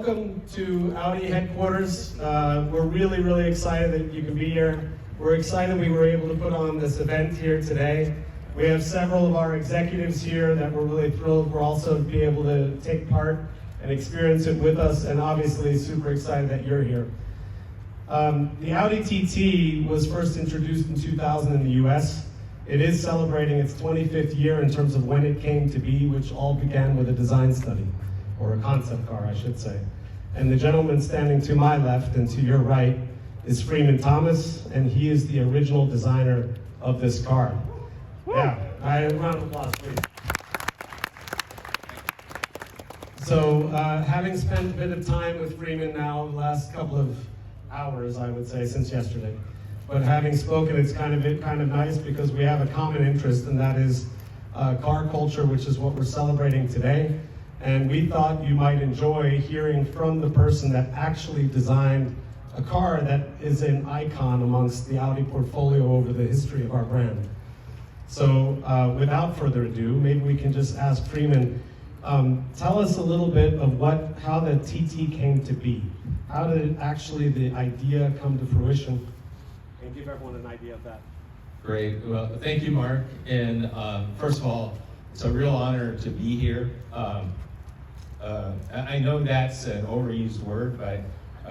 welcome to Audi headquarters. We're really excited that you can be here. We're excited we were able to put on this event here today. We have several of our executives here that we're really thrilled we're also be able to take part and experience it with us, and obviously super excited that you're here. The Audi TT was first introduced in 2000 in the US. It is celebrating its 25th year in terms of when it came to be, which all began with a design study, or a concept car, I should say. And the gentleman standing to my left and to your right is Freeman Thomas, and he is the original designer of this car. Yeah, a round of applause, please. So, having spent a bit of time with Freeman now, the last couple of hours, I would say, since yesterday, but having spoken, it's kind of nice because we have a common interest, and that is car culture, which is what we're celebrating today. And we thought you might enjoy hearing from the person that actually designed a car that is an icon amongst the Audi portfolio over the history of our brand. So without further ado, maybe we can just ask Freeman, tell us a little bit of how the TT came to be. How did actually the idea come to fruition? And give everyone an idea of that. Great. Well, thank you, Mark. And first of all, it's a real honor to be here. I know that's an overused word, but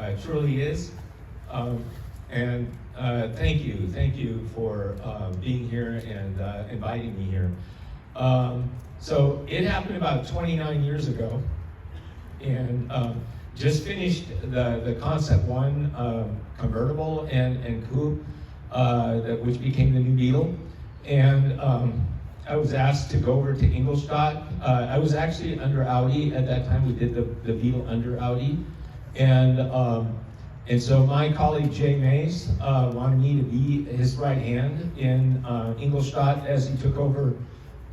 it truly is. And thank you for being here and inviting me here. So it happened about 29 years ago, and just finished the Concept 1 convertible and coupe, which became the new Beetle. And I was asked to go over to Ingolstadt. I was actually under Audi at that time. We did the Beetle under Audi. And so my colleague Jay Mays wanted me to be his right hand in Ingolstadt as he took over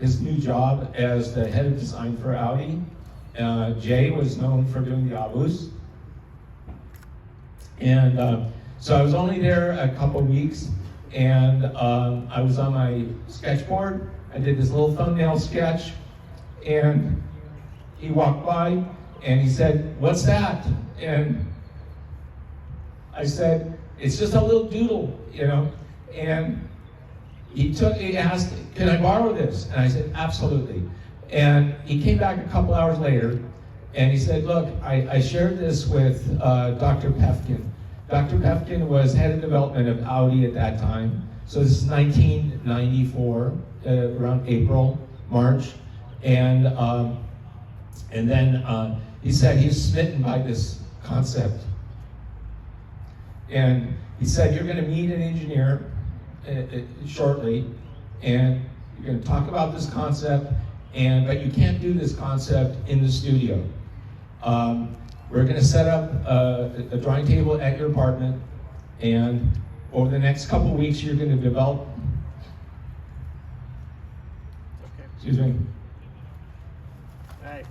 his new job as the head of design for Audi. Jay was known for doing the Abus. And so I was only there a couple weeks, and I was on my sketchboard. I did this little thumbnail sketch, and he walked by and he said, "What's that?" And I said, "It's just a little doodle, you know." And he asked, "Can I borrow this?" And I said, "Absolutely." And he came back a couple hours later, and he said, "Look, I shared this with Dr. Pefkin." Dr. Pefkin was head of development of Audi at that time. So this is 1994, around April, March. And then he said he's smitten by this concept. And he said, "You're going to meet an engineer shortly, and you're going to talk about this concept, but you can't do this concept in the studio. We're going to set up a drawing table at your apartment, and over the next couple of weeks, you're going to develop." Okay. Excuse me. Hey.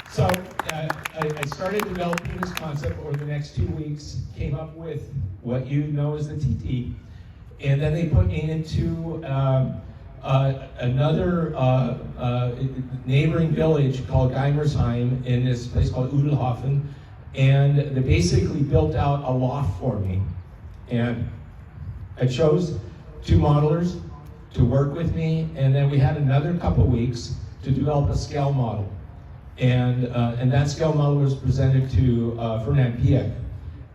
So I started developing this concept over the next 2 weeks, came up with what you know as the TT, and then they put me into another neighboring village called Geimersheim in this place called Udelhofen, and they basically built out a loft for me. And I chose 2 modelers to work with me, and then we had another couple weeks to develop a scale model. And that scale model was presented to Fernand Piech.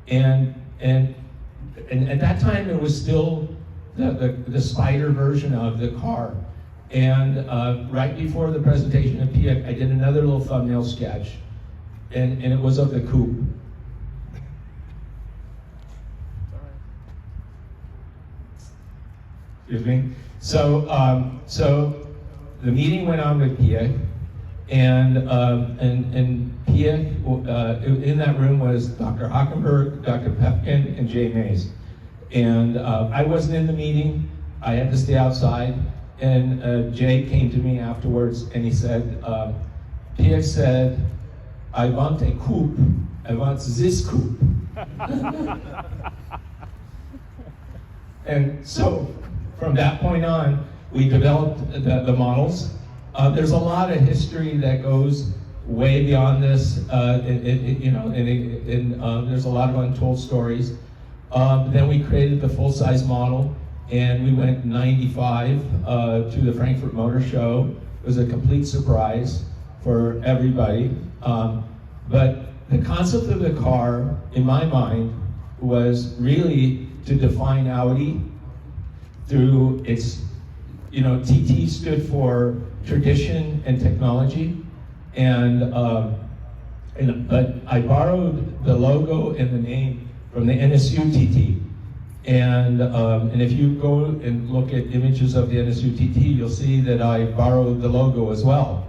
And at that time, it was still the Spider version of the car. And right before the presentation of Piech, I did another little thumbnail sketch, and it was of the coupe. Excuse me. So the meeting went on with Piech, and Piech, in that room was Dr. Hockenberg, Dr. Pefkin, and Jay Mays. And I wasn't in the meeting. I had to stay outside. And Jay came to me afterwards, and he said, Piech said, "I want a coupe. I want this coupe." And so from that point on, we developed the models. There's a lot of history that goes way beyond this. There's a lot of untold stories. Then we created the full-size model, and we went in '95 to the Frankfurt Motor Show. It was a complete surprise for everybody. But the concept of the car, in my mind, was really to define Audi through its, TT stood for tradition and technology, but I borrowed the logo and the name from the NSU TT. And if you go and look at images of the NSU TT, you'll see that I borrowed the logo as well.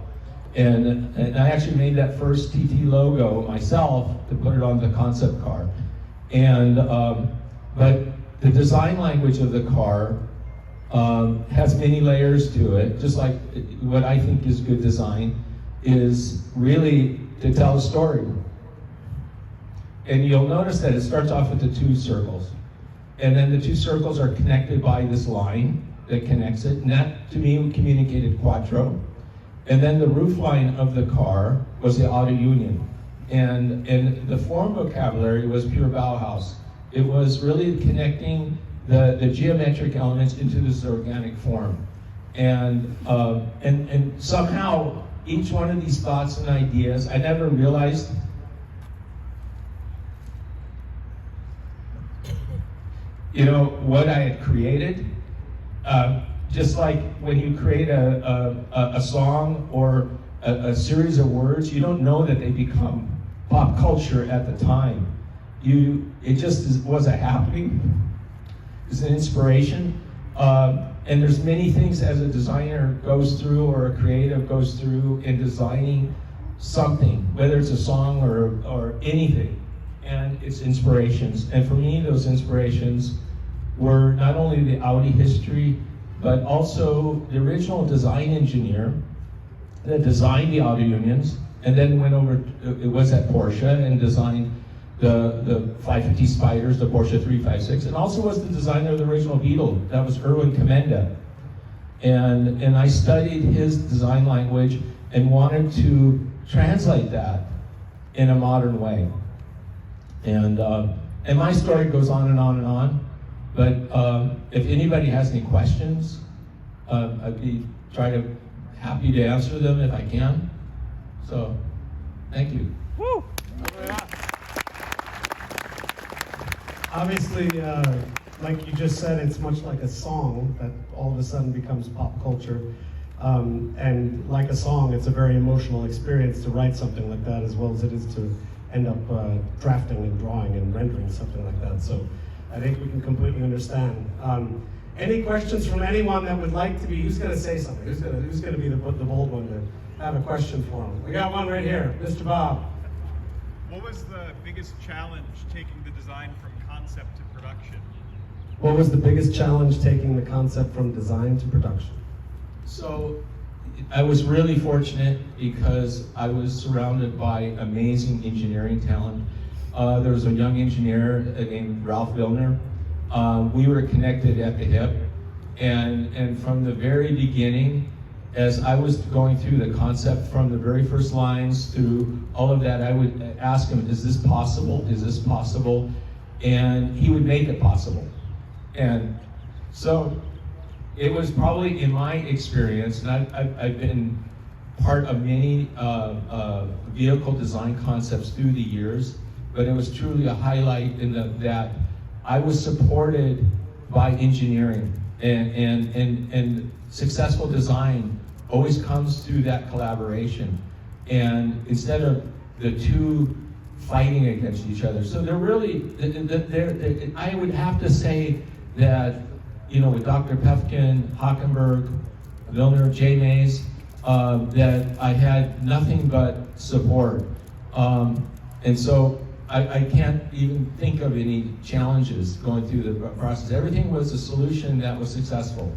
And I actually made that first TT logo myself to put it on the concept car. But the design language of the car has many layers to it, just like what I think is good design is really to tell a story. And you'll notice that it starts off with the two circles. And then the two circles are connected by this line that connects it. And that, to me, communicated Quattro. And then the roof line of the car was the Auto Union. And the form vocabulary was pure Bauhaus. It was really connecting the geometric elements into this organic form. And somehow, each one of these thoughts and ideas, I never realized what I had created. Just like when you create a song or a series of words, you don't know that they become pop culture at the time. It just was a happening. It's an inspiration. And there's many things as a designer goes through or a creative goes through in designing something, whether it's a song or anything. And it's inspirations. And for me, those inspirations were not only the Audi history, but also the original design engineer that designed the Auto Unions, and then went over, it was at Porsche, and designed the 550 Spiders, the Porsche 356, and also was the designer of the original Beetle. That was Erwin Commenda. And I studied his design language and wanted to translate that in a modern way. And my story goes on and on and on. But if anybody has any questions, I'd be happy to answer them if I can. So, thank you. Woo! Obviously, like you just said, it's much like a song that all of a sudden becomes pop culture. And like a song, it's a very emotional experience to write something like that, as well as it is to end up drafting and drawing and rendering something like that. So I think we can completely understand. Any questions from anyone that would like to be, who's going to say something? Who's going to be the bold one to have a question for him? We got one right here, Mr. Bob. What was the biggest challenge taking the design from concept to production? What was the biggest challenge taking the concept from design to production? So I was really fortunate because I was surrounded by amazing engineering talent. There was a young engineer named Ralph Vilner. We were connected at the hip, and from the very beginning, as I was going through the concept from the very first lines through all of that, I would ask him, is this possible? Is this possible? And he would make it possible. And so it was probably, in my experience, and I've been part of many vehicle design concepts through the years, but it was truly a highlight in that I was supported by engineering, and successful design always comes through that collaboration. And instead of the two fighting against each other. So they're really, I would have to say that, with Dr. Pefkin, Hockenberg, Vilner, J. Mays, that I had nothing but support. And so I can't even think of any challenges going through the process. Everything was a solution that was successful.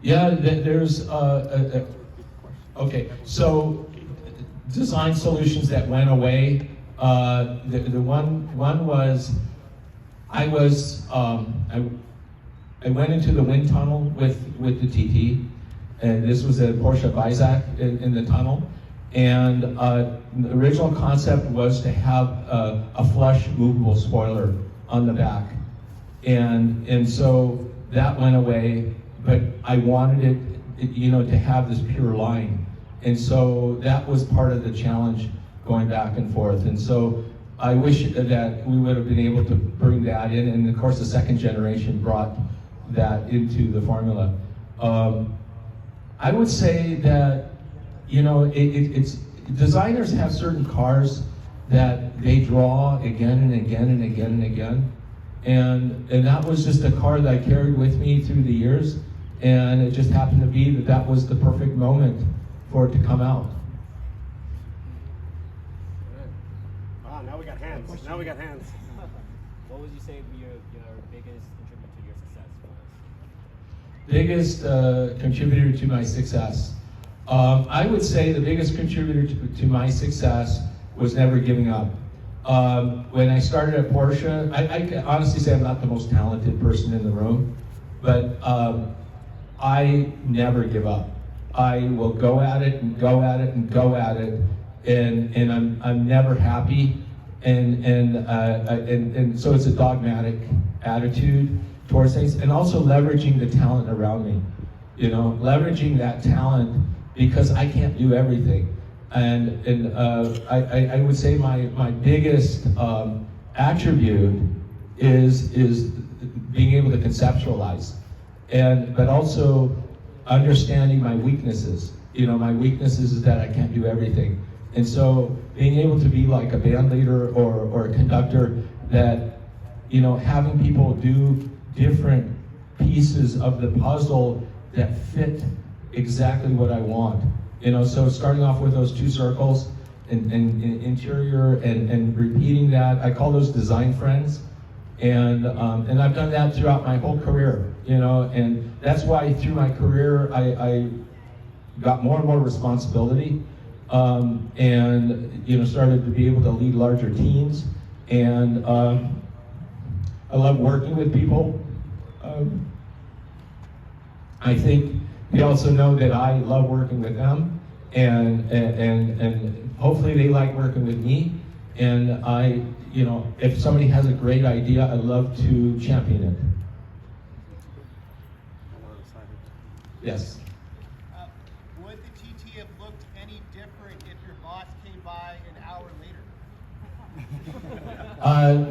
Yeah, there's okay. So design solutions that went away The one was, I went into the wind tunnel with the TT, and this was a Porsche Weissach in the tunnel. And the original concept was to have a flush movable spoiler on the back. And so that went away, but I wanted it, to have this pure line. And so that was part of the challenge going back and forth. And so I wish that we would have been able to bring that in. And of course, the second generation brought that into the formula. I would say that, it's designers have certain cars that they draw again and again and again and again. And that was just a car that I carried with me through the years. And it just happened to be that was the perfect moment for it to come out. Ah, now we got hands. Now we got hands. What would you say your biggest contributor to your success was? Biggest contributor to my success. I would say the biggest contributor to my success was never giving up. When I started at Porsche, I can honestly say I'm not the most talented person in the room, but I never give up. I will go at it and go at it and go at it, and I'm never happy, and so it's a dogmatic attitude towards things, and also leveraging the talent around me, leveraging that talent, because I can't do everything. And I would say my biggest attribute is being able to conceptualize, but also understanding my weaknesses. My weaknesses is that I can't do everything. And so being able to be like a band leader or a conductor, that, having people do different pieces of the puzzle that fit exactly what I want. So starting off with those two circles and interior and repeating that, I call those design friends. And I've done that throughout my whole career, and that's why through my career I got more and more responsibility, and started to be able to lead larger teams, and I love working with people. I think they also know that I love working with them, and hopefully they like working with me. And if somebody has a great idea, I love to champion it. Yes. Would the TT have looked any different if your boss came by an hour later?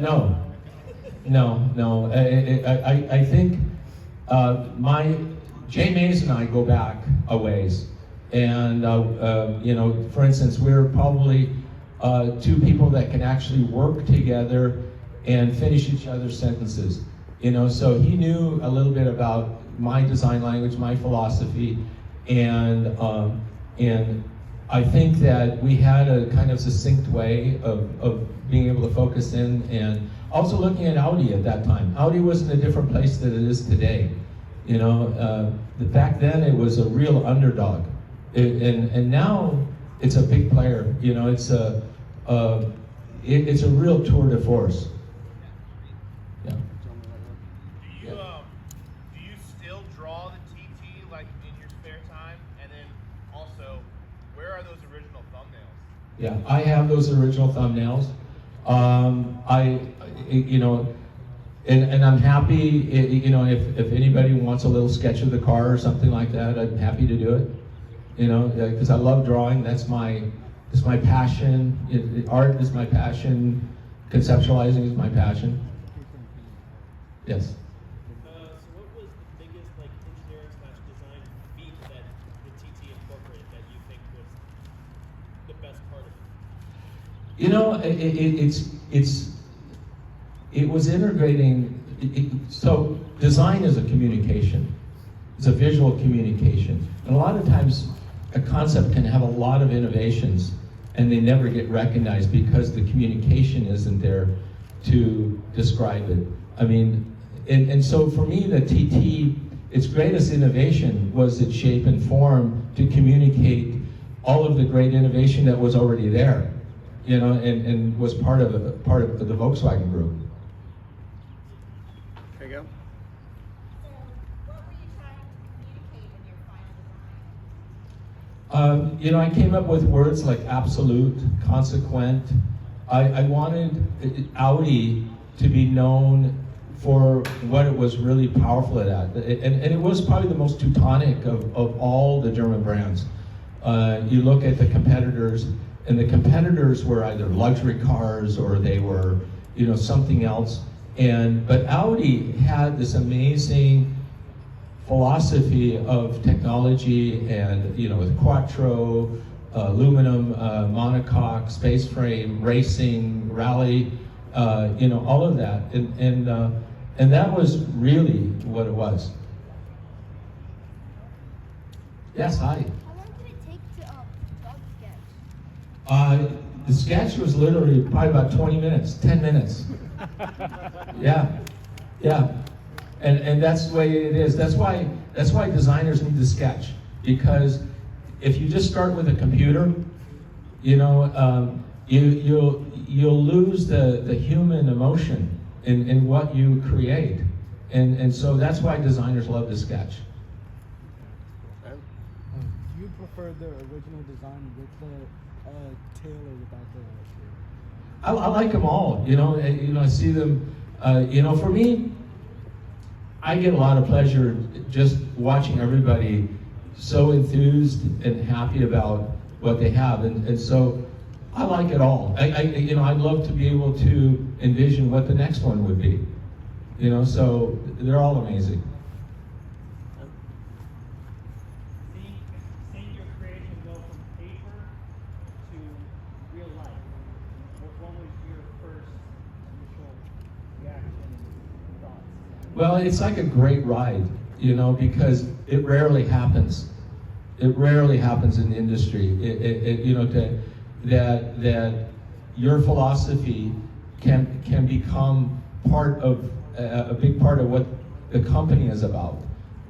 No. I think Jay Mays and I go back a ways, and for instance, we're probably two people that can actually work together and finish each other's sentences. So he knew a little bit about my design language, my philosophy, and I think that we had a kind of succinct way of being able to focus in, and also looking at Audi at that time. Audi was in a different place than it is today. Back then it was a real underdog, and now it's a big player. It's a real tour de force. Yeah. Do you still draw the TT like in your spare time? And then also, where are those original thumbnails? Yeah, I have those original thumbnails. And I'm happy, if anybody wants a little sketch of the car or something like that, I'm happy to do it. Because I love drawing. That's my passion. Art is my passion. Conceptualizing is my passion. Yes. So what was the biggest engineering/design feat that the TT incorporated that you think was the best part of it? It was integrating. So design is a communication. It's a visual communication, and a lot of times a concept can have a lot of innovations, and they never get recognized because the communication isn't there to describe it. And so for me, the TT, its greatest innovation was its shape and form to communicate all of the great innovation that was already there. you know, and was part of the Volkswagen Group. There you go. So, what were you trying to communicate in your final design? You know, I came up with words like absolute, consequent. I wanted Audi to be known for what it was really powerful at. And it was probably the most Teutonic of all the German brands. You look at the competitors, and the competitors were either luxury cars or they were, you know, something else. But Audi had this amazing philosophy of technology, and you know, with Quattro, aluminum, monocoque, space frame, racing, rally, you know, all of that, and that was really what it was. Yes, hi. How long did it take to draw the sketch? The sketch was literally probably about 20 minutes, 10 minutes. Yeah. And that's the way it is. That's why designers need to sketch, because if you just start with a computer, you know, you'll lose the human emotion in what you create, and so that's why designers love to sketch. Do you prefer the original design with the tail or without the tail? I like them all. You know, I see them. You know, for me, I get a lot of pleasure just watching everybody so enthused and happy about what they have, and so I like it all. You know, I'd love to be able to envision what the next one would be. You know, so they're all amazing. Seeing your creation go from paper to real life, what was your first initial reaction and thoughts? Well, it's like a great ride, you know, because it rarely happens. It rarely happens in the industry. You know, that your philosophy can become part of a big part of what the company is about,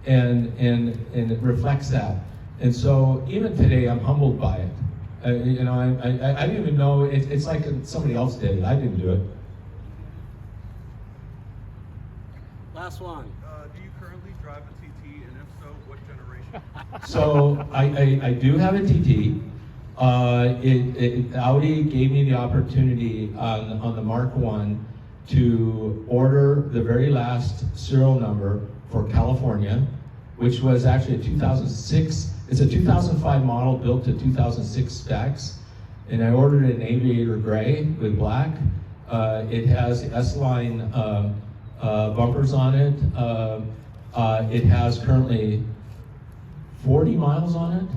and it reflects that. And so even today, I'm humbled by it. You know, I didn't even know it's like somebody else did it. I didn't do it. Last one. Do you currently drive a TT, and if so, what generation? So I do have a TT. Audi gave me the opportunity on the Mark I to order the very last serial number for California, which was actually a 2006. It's a 2005 model built to 2006 specs, and I ordered it in aviator gray with black. It has S-line bumpers on it. It has currently 40 miles on it.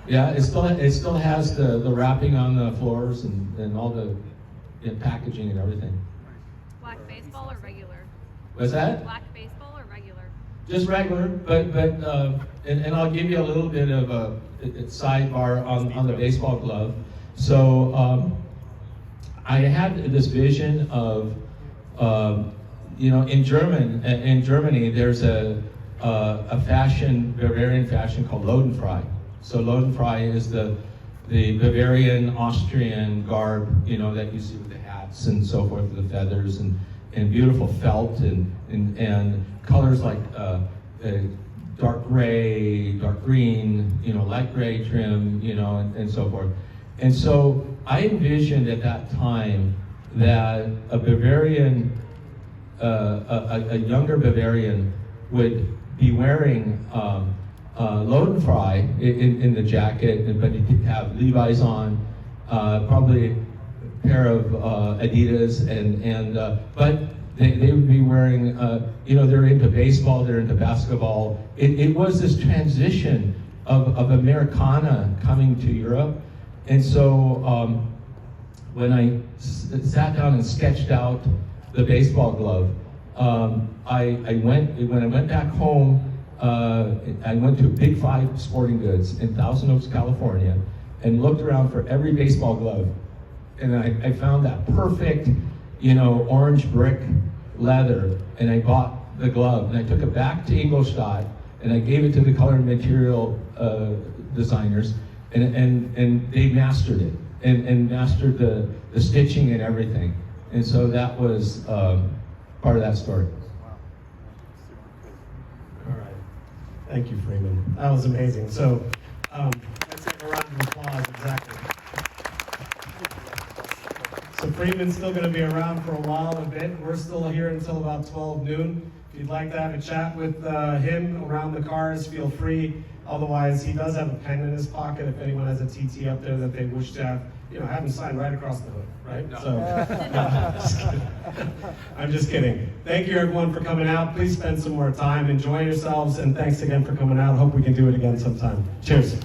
Yeah, it still has the wrapping on the floors and all the packaging and everything. Black baseball or regular? What's that? Black baseball or regular? Just regular, but and I'll give you a little bit of a sidebar on the baseball glove. So I had this vision of you know, in Germany there's a Bavarian fashion called Lodenfrei. So Lodenfrei is the Bavarian Austrian garb, you know, that you see with the hats and so forth, the feathers and beautiful felt and colors like dark gray, dark green, you know, light gray trim, you know, and so forth. And so I envisioned at that time that a Bavarian, a younger Bavarian would be wearing Lodenfrei in the jacket, but he'd have Levi's on, probably a pair of Adidas, but they would be wearing, you know, they're into baseball, they're into basketball. It was this transition of Americana coming to Europe. And so when I sat down and sketched out the baseball glove, when I went back home, I went to Big Five Sporting Goods in Thousand Oaks, California, and looked around for every baseball glove. And I found that perfect, you know, orange brick leather, and I bought the glove. And I took it back to Ingolstadt, and I gave it to the color and material designers, and they mastered it. and mastered the stitching and everything. And so that was part of that story. All right. Thank you, Freeman. That was amazing. So let's have a round of applause. Exactly. So Freeman's still going to be around for a while, a bit. We're still here until about 12 noon. If you'd like to have a chat with him around the cars, feel free. Otherwise, he does have a pen in his pocket if anyone has a TT up there that they wish to have, have him sign right across the hood, right? No. So, I'm just kidding. Thank you, everyone, for coming out. Please spend some more time. Enjoy yourselves, and thanks again for coming out. Hope we can do it again sometime. Cheers.